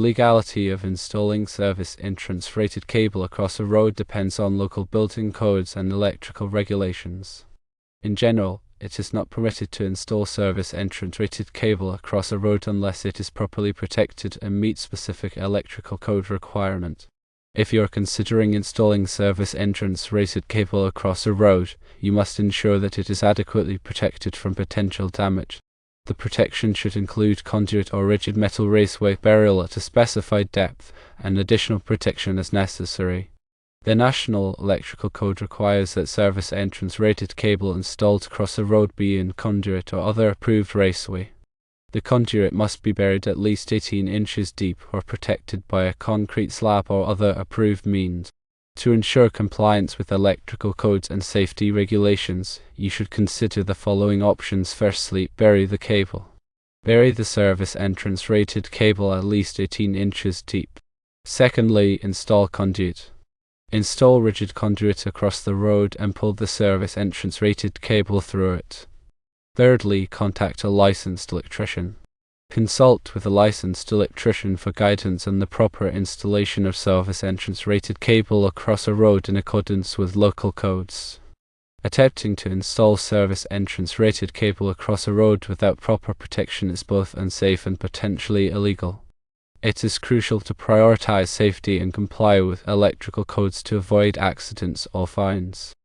legality of installing service entrance rated cable across a road depends on local building codes and electrical regulations. In general, it is not permitted to install service entrance rated cable across a road unless it is properly protected and meets specific electrical code requirement. If you are considering installing service entrance rated cable across a road, you must ensure that it is adequately protected from potential damage. The protection should include conduit or rigid metal raceway burial at a specified depth, and additional protection as necessary. The National Electrical Code requires that service entrance rated cable installed across a road be in conduit or other approved raceway. The conduit must be buried at least 18 inches deep or protected by a concrete slab or other approved means. To ensure compliance with electrical codes and safety regulations, you should consider the following options. Firstly, bury the cable. Bury the service entrance rated cable at least 18 inches deep. Secondly, install conduit. Install rigid conduit across the road and pull the service entrance rated cable through it. Thirdly, contact a licensed electrician. Consult with a licensed electrician for guidance on the proper installation of service entrance rated cable across a road in accordance with local codes. Attempting to install service entrance rated cable across a road without proper protection is both unsafe and potentially illegal. It is crucial to prioritize safety and comply with electrical codes to avoid accidents or fines.